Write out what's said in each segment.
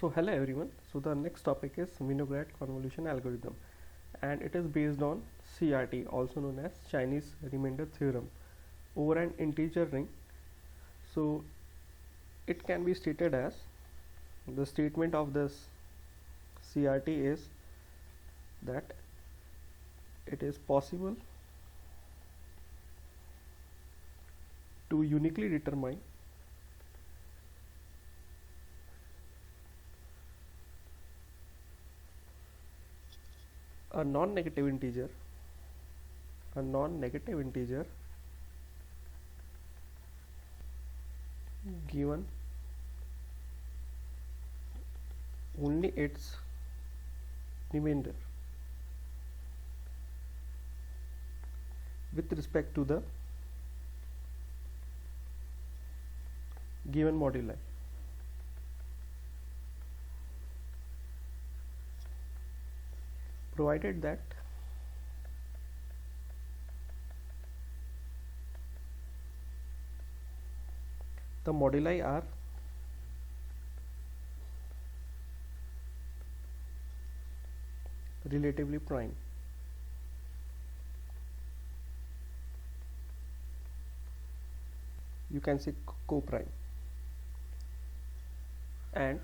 So hello everyone. So the next topic is Winograd convolution algorithm, and it is based on CRT, also known as Chinese remainder theorem, over an integer ring. So it can be stated as, the statement of this CRT is that it is possible to uniquely determine a non-negative integer given only its remainder with respect to the given moduli. Provided that the moduli are relatively prime. You can say co-prime, and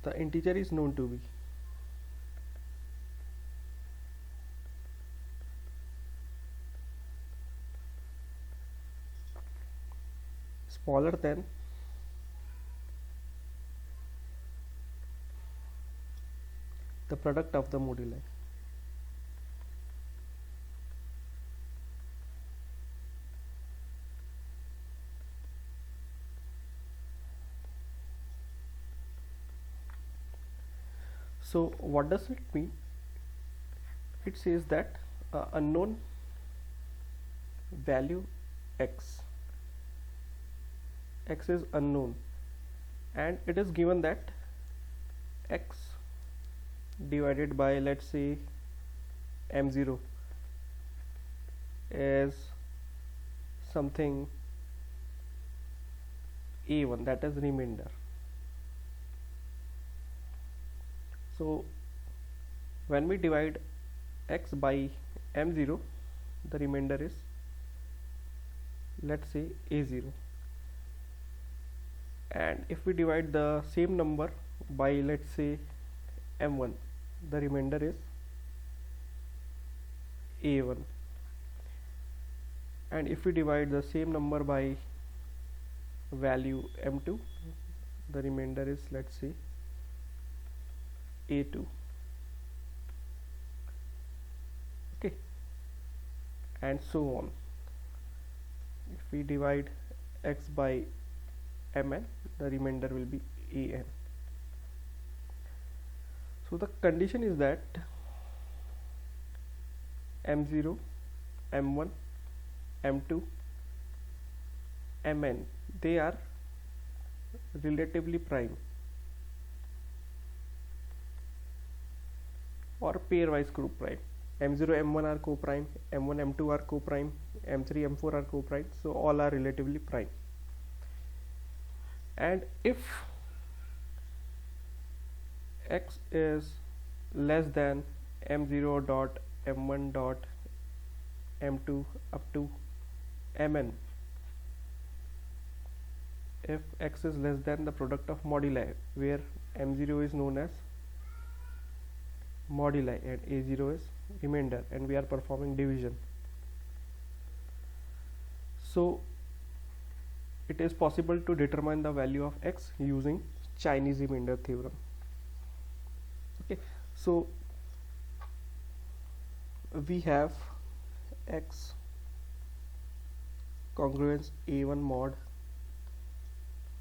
the integer is known to be smaller than the product of the moduli. So what does it mean? It says that unknown value x is unknown, and it is given that x divided by, let's say, m0 is something a1, that is remainder. So when we divide x by m0, the remainder is, let's say, a0, and if we divide the same number by, let's say, m1, the remainder is a1, and if we divide the same number by value m2, the remainder is, let's say, a2. Okay, and so on. If we divide x by mn, the remainder will be an. So the condition is that m0, m1, m2, mn, they are relatively prime or pairwise group prime. m0, m1 are co-prime, m1, m2 are co-prime, m3, m4 are co-prime, so all are relatively prime. And if x is less than m0 dot m1 dot m2 up to mn, if x is less than the product of moduli, where m0 is known as moduli and a0 is remainder, and we are performing division, so it is possible to determine the value of x using Chinese remainder theorem. Okay, so we have x congruence a1 mod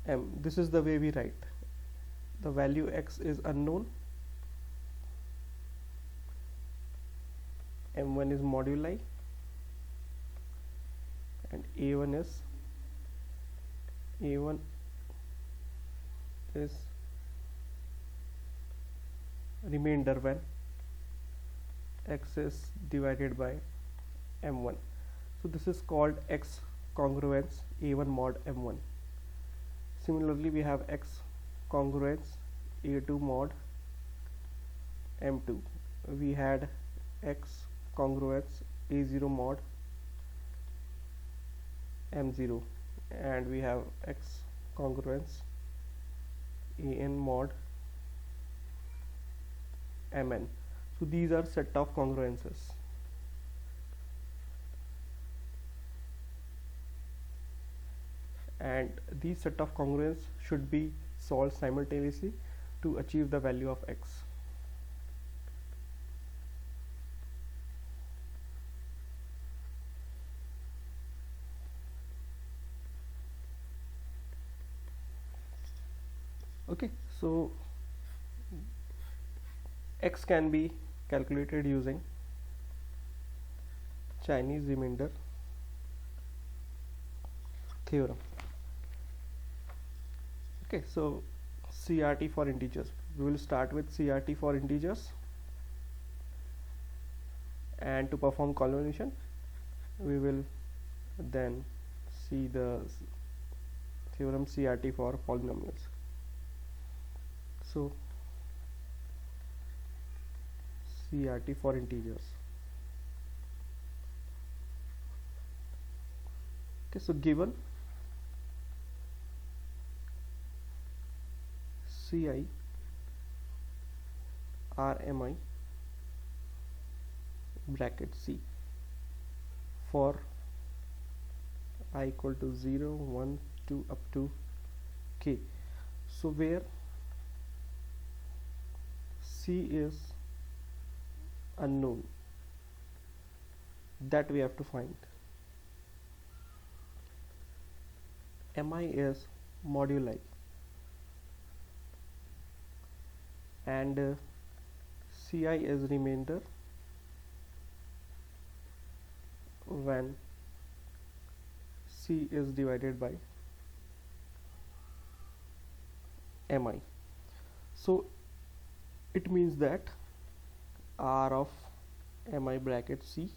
m. This is the way we write. The value x is unknown, m1 is moduli, and a1 is remainder when x is divided by m1. So this is called x congruence a1 mod m1. Similarly, we have x congruence a2 mod m2. We had x congruence a0 mod m0, and we have x congruence an mod mn. So these are set of congruences. And these set of congruences should be solved simultaneously to achieve the value of x. Okay, so x can be calculated using Chinese remainder theorem. Okay, so CRT for integers. We will start with CRT for integers, and to perform convolution we will then see the theorem CRT for polynomials. So CRT for integers. Okay, so given Ci Rmi bracket C for I equal to 0, 1, 2 up to k. So where C is unknown, that we have to find. Mi is moduli, and Ci is remainder when C is divided by Mi. So it means that R of Mi bracket C,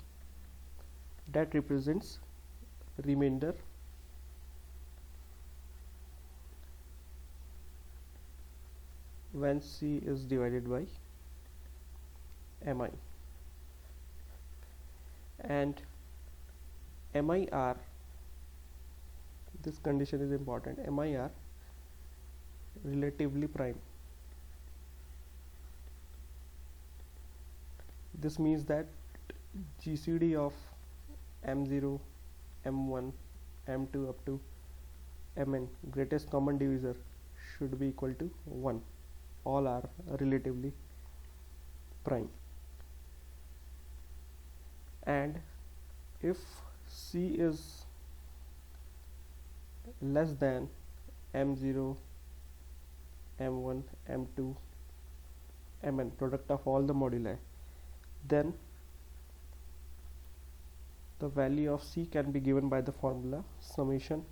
that represents remainder when C is divided by Mi, and Mi are, this condition is important, Mi are relatively prime. This means that GCD of m0, m1, m2 up to mn, greatest common divisor, should be equal to 1. All are relatively prime. And if C is less than m0, m1, m2, mn, product of all the moduli, then the value of C can be given by the formula summation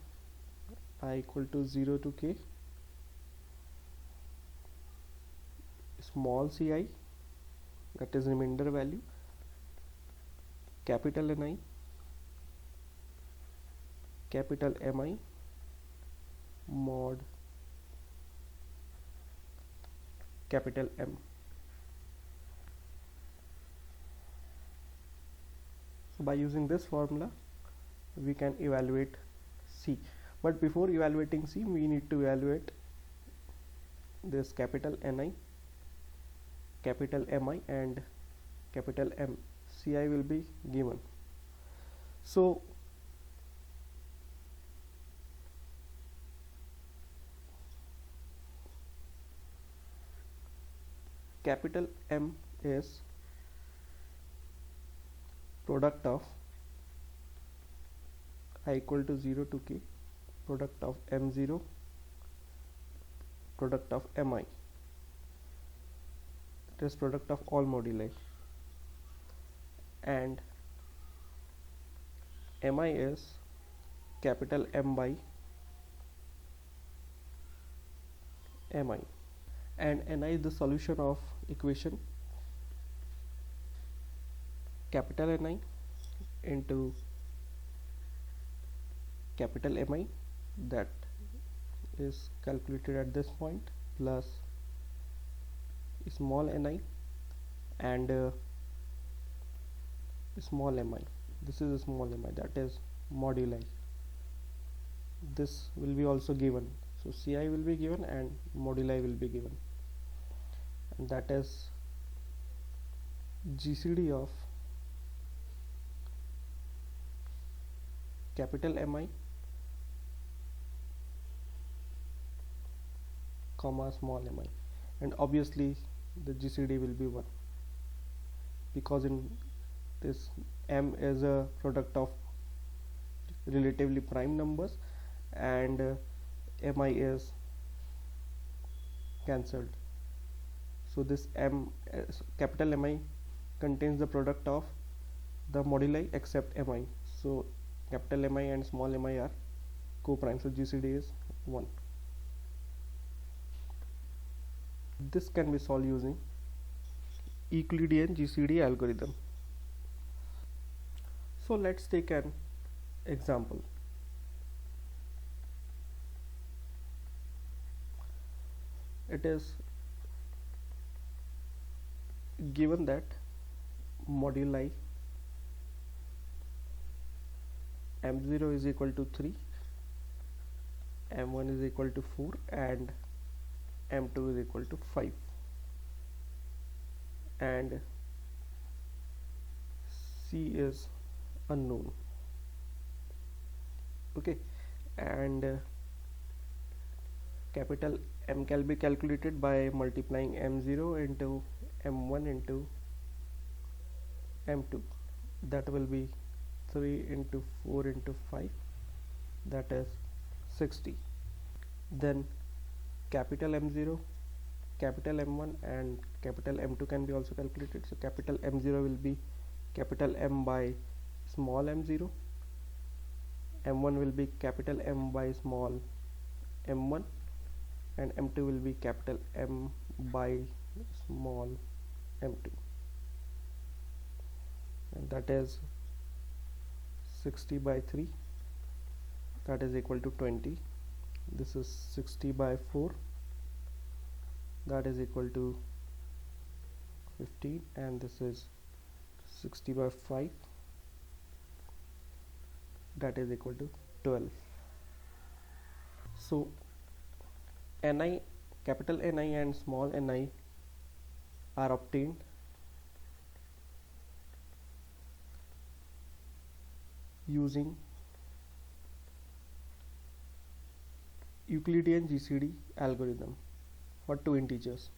I equal to 0 to k small ci, that is remainder value, capital Ni, capital Mi mod capital M. So by using this formula we can evaluate C, but before evaluating C we need to evaluate this capital Ni, capital Mi and capital M. Ci will be given. So capital M is product of I equal to 0 to k, product of m0, product of Mi, it is product of all moduli, and Mi is capital M by Mi, and Ni is the solution of equation capital Ni into capital Mi, that is calculated at this point plus small ni and small mi. This is a small mi, that is moduli. This will be also given, so ci will be given and moduli will be given, and that is GCD of capital Mi comma small mi, and obviously the GCD will be 1 because in this m is a product of relatively prime numbers and mi is cancelled. So this capital Mi contains the product of the moduli except mi. So capital Mi and small mi are co-prime. So GCD is 1. This can be solved using Euclidean GCD algorithm. So let's take an example. It is given that moduli m0 is equal to 3, m1 is equal to 4 and m2 is equal to 5, and c is unknown. Okay, and capital M can be calculated by multiplying m0 into m1 into m2. That will be 3 into 4 into 5, that is 60. Then capital M0, capital M1 and capital M2 can be also calculated. So capital M0 will be capital M by small m0, m1 will be capital M by small m1, and m2 will be capital M by small m2, and that is 60 by 3, that is equal to 20. This is 60 by 4, that is equal to 15, and this is 60 by 5, that is equal to 12. So Ni, capital Ni and small ni are obtained using Euclidean GCD algorithm for two integers.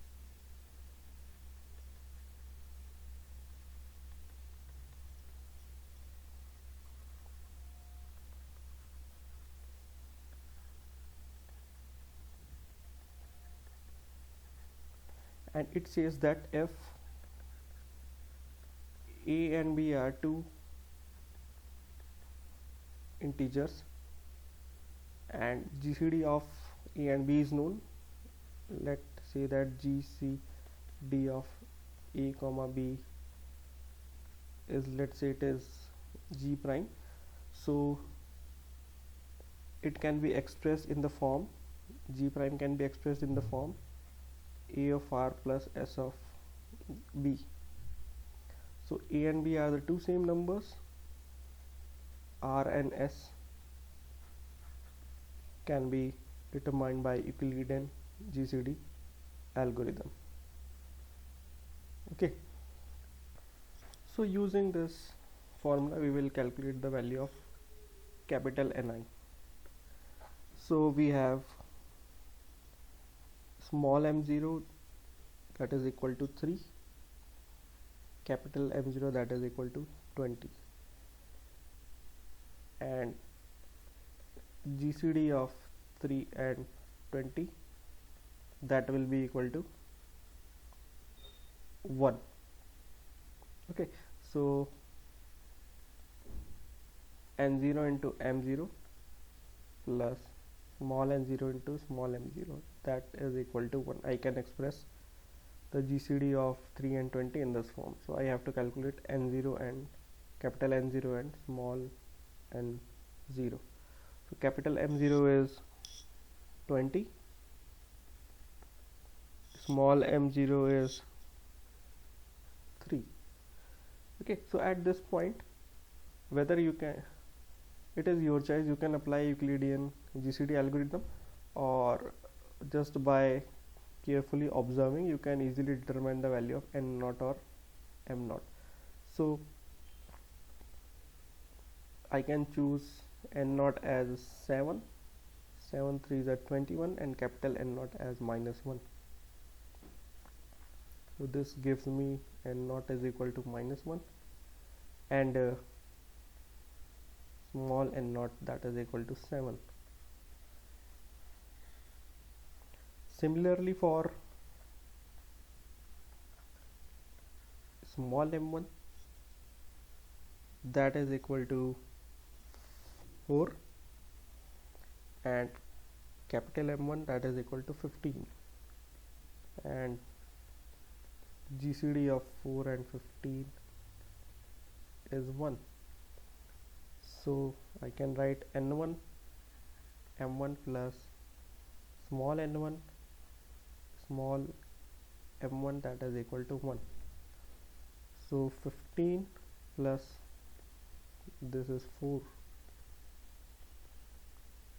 And it says that if a and b are two integers and GCD of a and b is known, let's say that GCD of a comma b is, let's say it is g prime, so it can be expressed in the form, g prime can be expressed in the form a of r plus s of b. So a and b are the two same numbers, r and s can be determined by Euclidean GCD algorithm. Okay, so using this formula we will calculate the value of capital Ni. So we have small m0 that is equal to 3, capital M0 that is equal to 20, and GCD of 3 and 20, that will be equal to 1. Okay, so n0 into m0 plus small n0 into small m0, that is equal to 1. I can express the GCD of 3 and 20 in this form. So I have to calculate n0 and capital N0 and small n0. So capital M0 is 20, small m0 is 3. Okay, so at this point, whether you can, it is your choice, you can apply Euclidean GCD algorithm, or just by carefully observing you can easily determine the value of n naught or m naught. So I can choose n naught as 7, 7 3s are 21, and capital N naught as -1. So this gives me n naught is equal to -1, and small n naught, that is equal to 7. Similarly, for small m1, that is equal to 4, and capital M1, that is equal to 15, and GCD of 4 and 15 is 1. So I can write n1 m1 plus small n1 small m1, that is equal to 1. So 15 plus this is 4.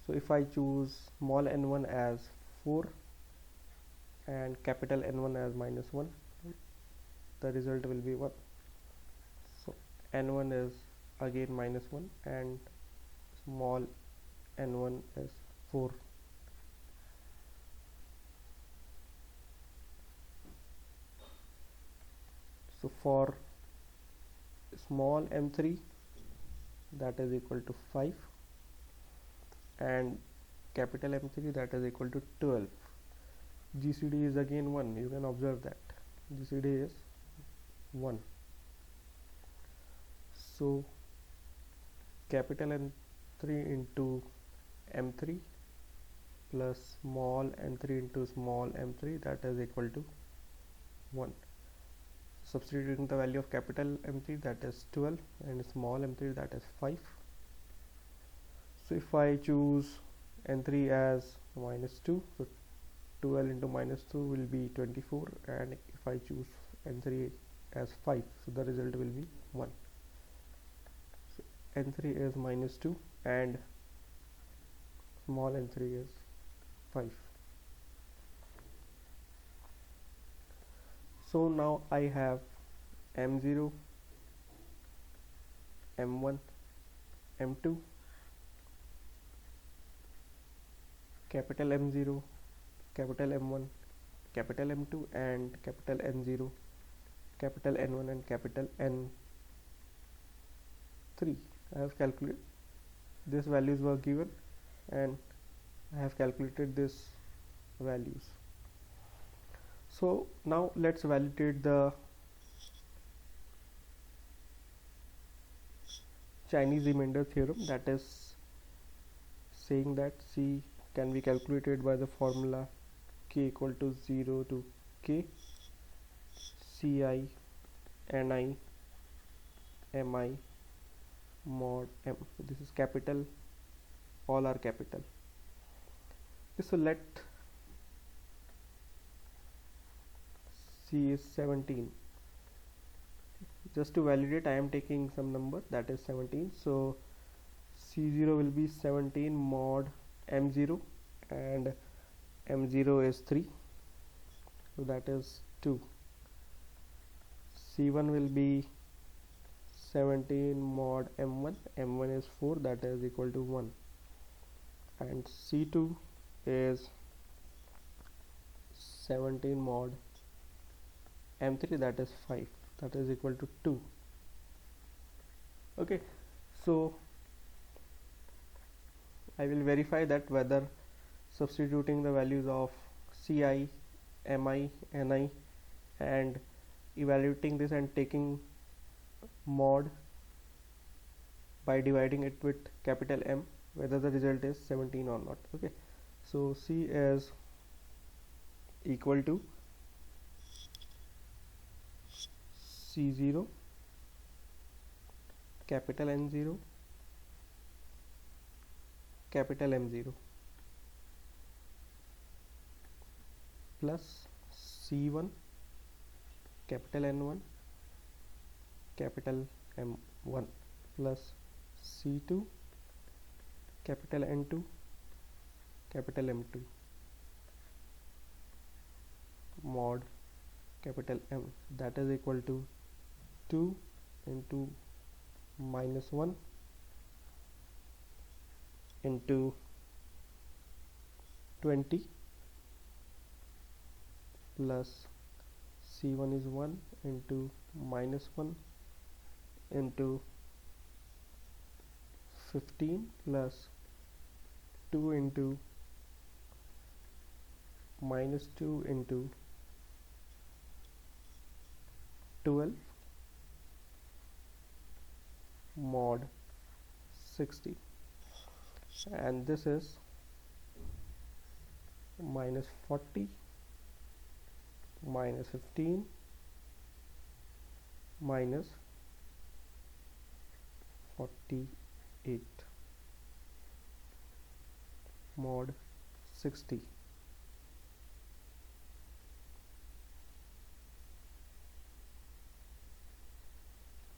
So if I choose small n1 as 4 and capital N1 as -1, the result will be 1. So n1 is again -1 and small n1 is 4. So for small m3, that is equal to 5, and capital M3, that is equal to 12. GCD is again 1. You can observe that GCD is 1. So capital M3 into M3 plus small m3 into small m3, that is equal to 1. Substituting the value of capital M3, that is 12, and small m3, that is 5. So if I choose n3 as -2, so 12 into -2 will be 24, and if I choose n3 as 5, so the result will be 1. So n3 is -2 and small n3 is 5. So now I have m0, m1, m2, capital M0, capital M1, capital M2, and capital N0, capital N1, and capital N3. I have calculated, these values were given, and I have calculated these values. So now let's validate the Chinese remainder theorem, that is saying that C can be calculated by the formula k equal to 0 to k Ci Ni Mi mod m. This is capital, all are capital. So let C is 17. Just to validate, I am taking some number, that is 17. So C0 will be 17 mod M0, and M0 is 3, so that is 2. C1 will be 17 mod M1, M1 is 4, that is equal to 1, and C2 is 17 mod M3, that is 5, that is equal to 2. Okay, so I will verify that whether substituting the values of Ci, Mi, Ni and evaluating this and taking mod by dividing it with capital M, whether the result is 17 or not. Okay, so C is equal to C0 capital N0 capital M0. plus C1 capital N1 capital M1 plus C2 capital N2 capital M2 mod capital M, that is equal to 2 into minus 1 into 20 plus C1 is 1 into minus 1 into 15 plus 2 into minus 2 into 12 mod 60, and this is minus 40 minus 15 minus 48 mod 60,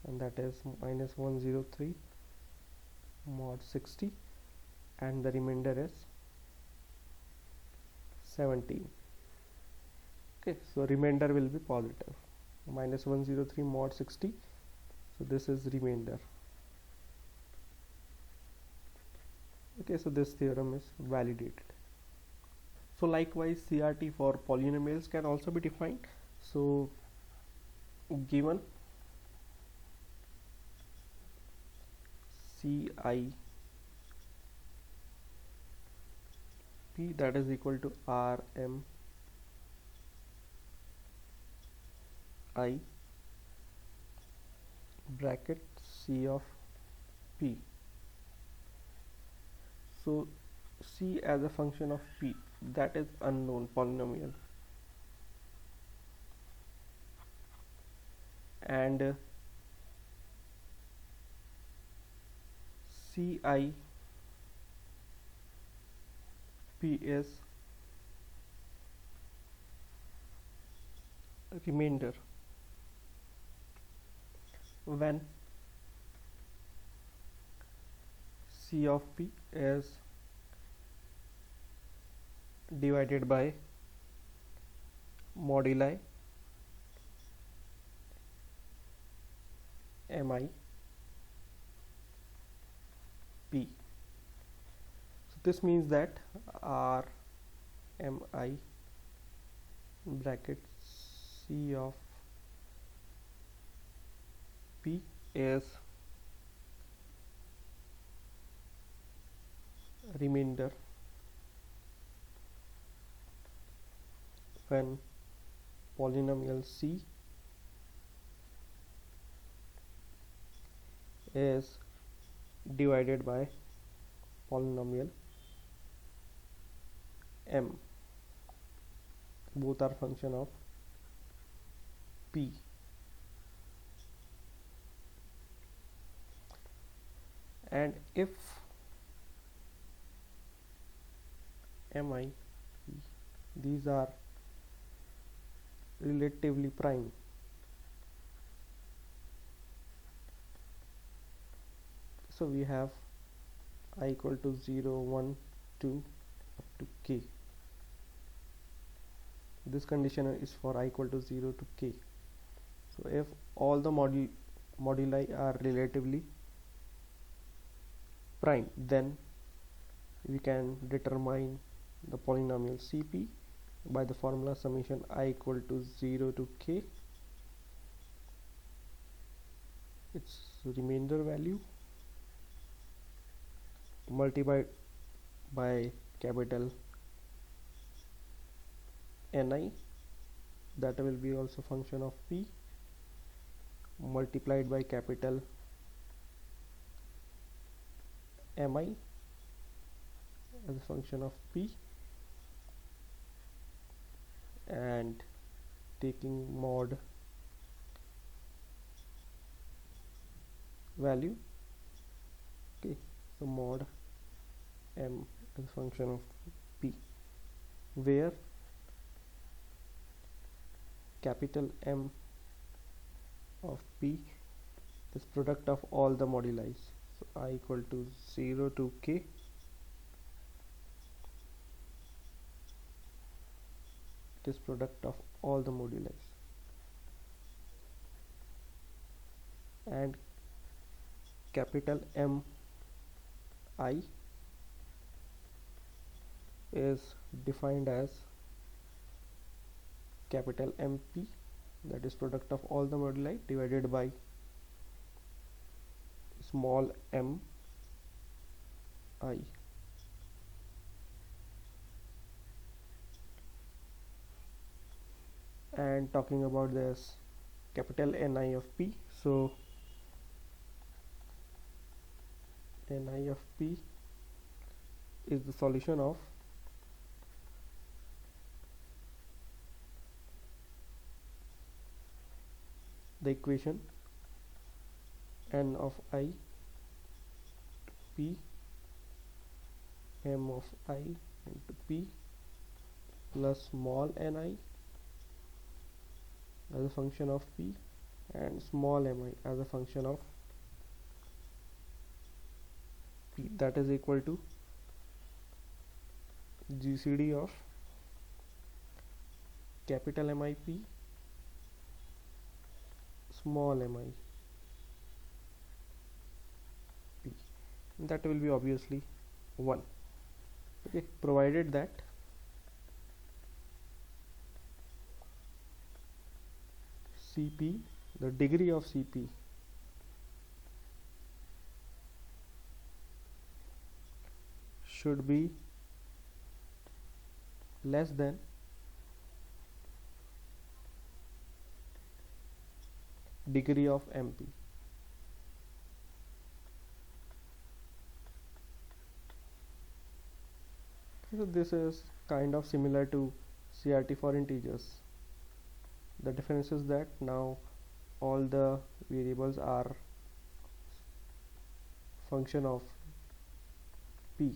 and that is minus 103 mod 60, and the remainder is 17. Okay, so remainder will be positive, minus 103 mod 60, so this is remainder. Okay, so this theorem is validated. So likewise CRT for polynomials can also be defined. So given CI P, that is equal to RM I bracket C of P. So C as a function of P, that is unknown polynomial, and CI P is remainder when C of P is divided by moduli Mi P. So this means that R Mi bracket C of P is remainder when polynomial C is divided by polynomial M, both are function of P. And if Mi, these are relatively prime, so we have I equal to 0, 1, 2 up to k. This condition is for I equal to 0 to k. So if all the moduli are relatively prime, then we can determine the polynomial Cp by the formula summation I equal to 0 to k, its remainder value multiplied by capital Ni, that will be also function of P, multiplied by capital Mi as a function of P, and taking mod value. Okay, so mod M as a function of P, where capital M of P is product of all the moduli. So I equal to 0 to K, it is product of all the moduli, and capital M I is defined as capital MP, that is product of all the moduli, divided by small m I. And talking about this capital Ni of P, so Ni of P is the solution of the equation N of I P M of I into P plus small ni as a function of P and small mi as a function of P, that is equal to GCD of capital MIP small mi P, that will be obviously 1. Okay, provided that Cp, the degree of Cp should be less than degree of MP. So this is kind of similar to CRT for integers. The difference is that now all the variables are function of P.